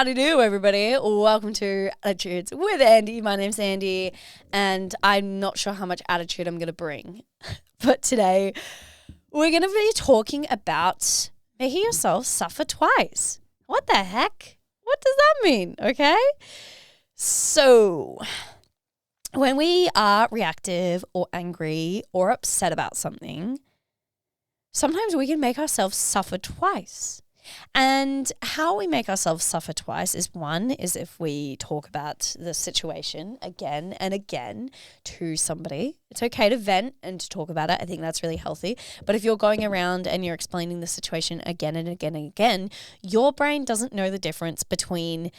Howdy do, everybody. Welcome to Attitudes with Andy. My name's Andy, and I'm not sure how much attitude I'm going to bring. But today, we're going to be talking about making yourself suffer twice. What the heck? What does that mean? Okay? So, when we are reactive or angry or upset about something, sometimes we can make ourselves suffer twice. And how we make ourselves suffer twice is if we talk about the situation again and again to somebody. It's okay to vent and to talk about it. I think that's really healthy. But if you're going around and you're explaining the situation again and again and again, your brain doesn't know the difference between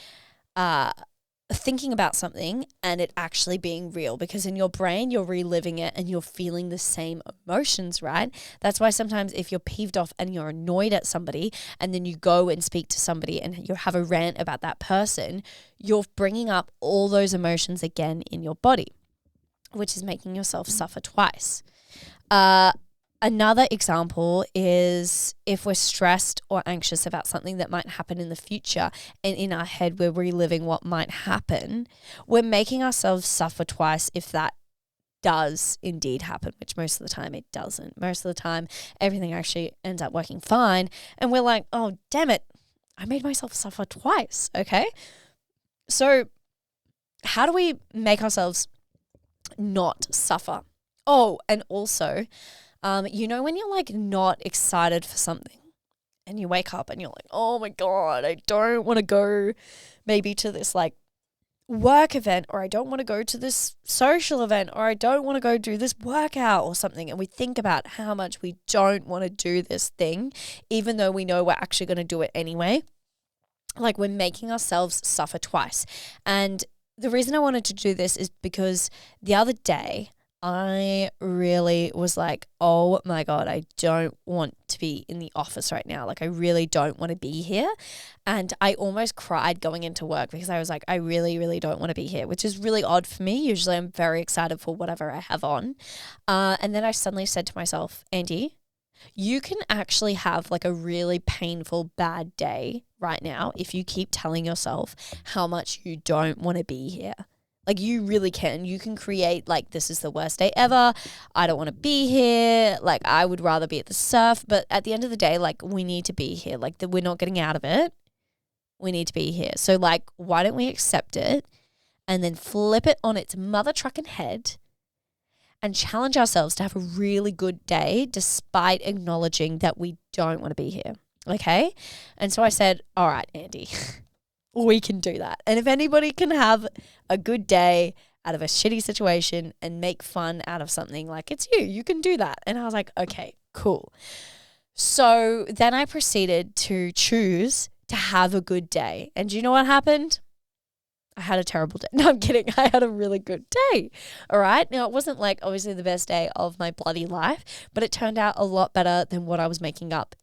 thinking about something and it actually being real, because in your brain you're reliving it and you're feeling the same emotions, right? That's why sometimes if you're peeved off and you're annoyed at somebody and then you go and speak to somebody and you have a rant about that person, you're bringing up all those emotions again in your body, which is making yourself suffer twice. Another example is if we're stressed or anxious about something that might happen in the future, and in our head we're reliving what might happen, we're making ourselves suffer twice if that does indeed happen, which most of the time it doesn't. Most of the time everything actually ends up working fine, and we're like, oh, damn it, I made myself suffer twice, okay? So how do we make ourselves not suffer? Oh, and also, when you're like not excited for something and you wake up and you're like, oh my God, I don't want to go maybe to this like work event, or I don't want to go to this social event, or I don't want to go do this workout or something. And we think about how much we don't want to do this thing, even though we know we're actually going to do it anyway. Like, we're making ourselves suffer twice. And the reason I wanted to do this is because the other day, I really was like, oh my God, I don't want to be in the office right now. Like, I really don't want to be here. And I almost cried going into work because I was like, I really, really don't want to be here, which is really odd for me. Usually I'm very excited for whatever I have on. And then I suddenly said to myself, Andy, you can actually have like a really painful, bad day right now if you keep telling yourself how much you don't want to be here. Like, you really can. You can create like, this is the worst day ever. I don't want to be here. Like, I would rather be at the surf. But at the end of the day, like, we need to be here. Like, we're not getting out of it. We need to be here. So like, why don't we accept it and then flip it on its mother trucking head and challenge ourselves to have a really good day despite acknowledging that we don't want to be here. Okay? And so I said, all right, Andy, we can do that. And if anybody can have a good day out of a shitty situation and make fun out of something, like, it's you. You can do that. And I was like, okay, cool. So then I proceeded to choose to have a good day. And do you know what happened? I had a terrible day. No, I'm kidding. I had a really good day. All right. Now, it wasn't like obviously the best day of my bloody life, but it turned out a lot better than what I was making up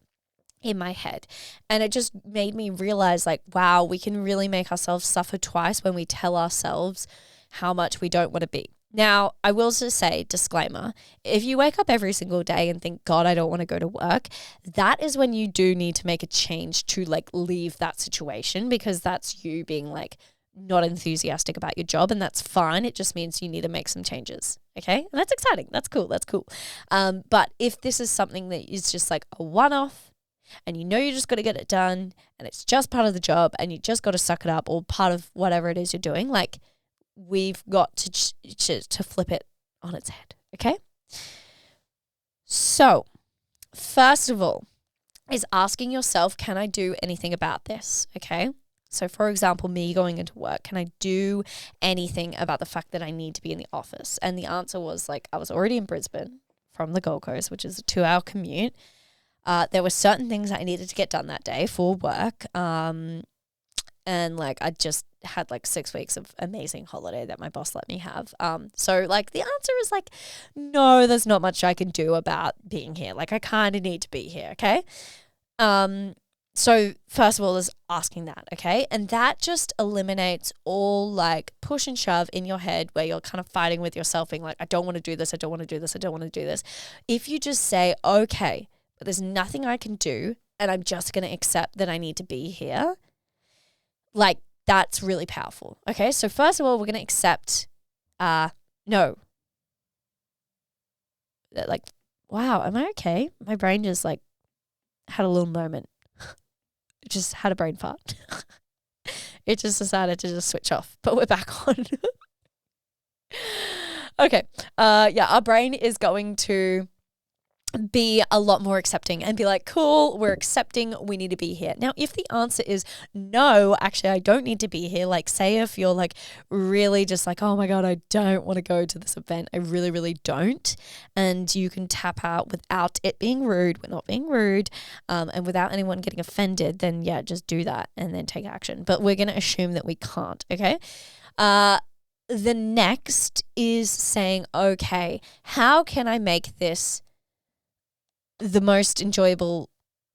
in my head. And it just made me realize, like, wow, we can really make ourselves suffer twice when we tell ourselves how much we don't want to be. Now, I will just say, disclaimer, if you wake up every single day and think, God, I don't want to go to work, that is when you do need to make a change to like leave that situation, because that's you being like not enthusiastic about your job, and that's fine. It just means you need to make some changes. Okay. And that's exciting. That's cool. That's cool. But if this is something that is just like a one-off, and you know you just got to get it done, and it's just part of the job, and you just got to suck it up, or part of whatever it is you're doing, like, we've got to flip it on its head, okay? So, first of all, is asking yourself, can I do anything about this, okay? So, for example, me going into work, can I do anything about the fact that I need to be in the office? And the answer was, like, I was already in Brisbane from the Gold Coast, which is a 2-hour commute. There were certain things I needed to get done that day for work. And like, I just had like 6 weeks of amazing holiday that my boss let me have. So like, the answer is like, no, there's not much I can do about being here. Like, I kind of need to be here. Okay. So first of all is asking that. Okay. And that just eliminates all like push and shove in your head where you're kind of fighting with yourself, being like, I don't want to do this. I don't want to do this. I don't want to do this. If you just say, okay, but there's nothing I can do, and I'm just going to accept that I need to be here, Like, that's really powerful. Okay, so first of all, we're going to accept no. Like, wow, am I okay? My brain just like had a little moment. It just had a brain fart. It just decided to just switch off, but we're back on. Okay. Yeah, our brain is going to be a lot more accepting and be like, cool, we're accepting, we need to be here. Now, if the answer is no, actually, I don't need to be here, like say if you're like really just like, oh my God, I don't want to go to this event. I really, really don't. And you can tap out without it being rude. We're not being rude. And without anyone getting offended, then yeah, just do that and then take action. But we're going to assume that we can't. Okay. The next is saying, okay, how can I make this the most enjoyable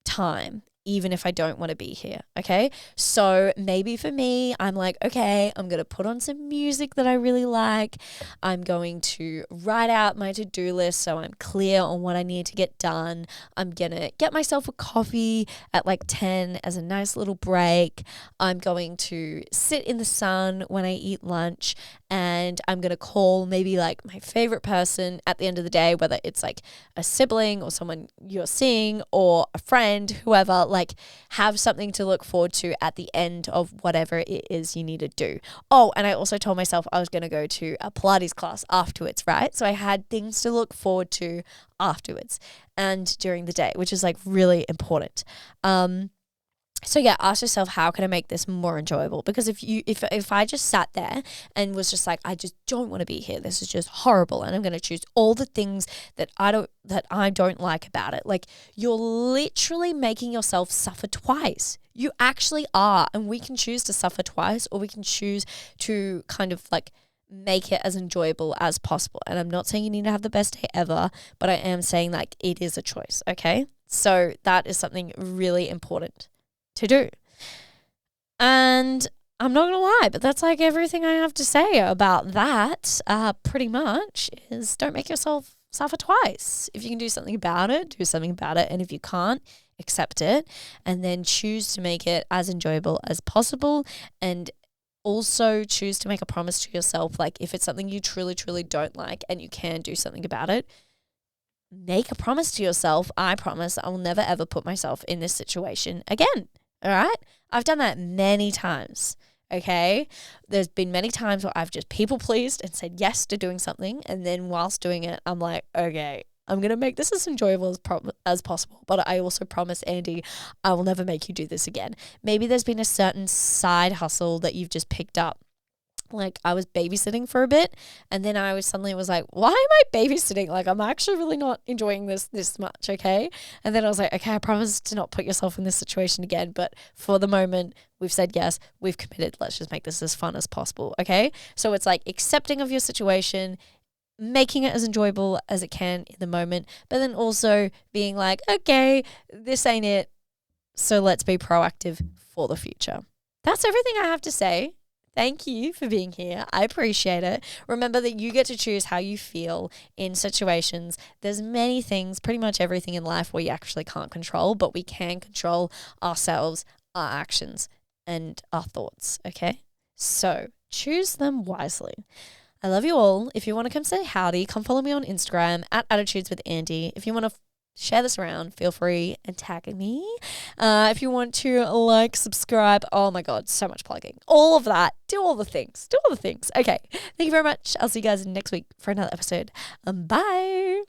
time, even if I don't want to be here, okay? So maybe for me, I'm like, okay, I'm going to put on some music that I really like. I'm going to write out my to-do list so I'm clear on what I need to get done. I'm going to get myself a coffee at like 10 as a nice little break. I'm going to sit in the sun when I eat lunch, and I'm going to call maybe like my favorite person at the end of the day, whether it's like a sibling or someone you're seeing or a friend, whoever, like have something to look forward to at the end of whatever it is you need to do. Oh, and I also told myself I was going to go to a Pilates class afterwards, right? So I had things to look forward to afterwards and during the day, which is like really important. So yeah, ask yourself, how can I make this more enjoyable? Because if I just sat there and was just like, I just don't want to be here, this is just horrible, and I'm going to choose all the things that I don't like about it, like you're literally making yourself suffer twice. You actually are, and we can choose to suffer twice, or we can choose to kind of like make it as enjoyable as possible. And I'm not saying you need to have the best day ever, but I am saying like it is a choice, okay? So that is something really important to do. And I'm not gonna lie, but that's like everything I have to say about that. Pretty much is, don't make yourself suffer twice. If you can do something about it, do something about it. And if you can't, accept it and then choose to make it as enjoyable as possible. And also choose to make a promise to yourself, like if it's something you truly, truly don't like and you can do something about it, make a promise to yourself. I promise I will never ever put myself in this situation again. All right. I've done that many times. Okay. There's been many times where I've just people pleased and said yes to doing something. And then whilst doing it, I'm like, okay, I'm going to make this as enjoyable as possible. But I also promise, Andy, I will never make you do this again. Maybe there's been a certain side hustle that you've just picked up. Like I was babysitting for a bit, and then I was like, why am I babysitting? Like I'm actually really not enjoying this much, okay? And then I was like, okay, I promise to not put yourself in this situation again, but for the moment, we've said yes, we've committed, let's just make this as fun as possible, okay? So it's like accepting of your situation, making it as enjoyable as it can in the moment, but then also being like, okay, this ain't it, so let's be proactive for the future. That's everything I have to say. Thank you for being here. I appreciate it. Remember that you get to choose how you feel in situations. There's many things, pretty much everything in life we actually can't control, but we can control ourselves, our actions, and our thoughts, okay? So choose them wisely. I love you all. If you want to come say howdy, come follow me on Instagram at Attitudes with Andy. If you want to share this around, feel free and tag me. If you want to like, subscribe, oh my God, so much plugging. All of that. Do all the things. Okay. Thank you very much. I'll see you guys next week for another episode. Bye.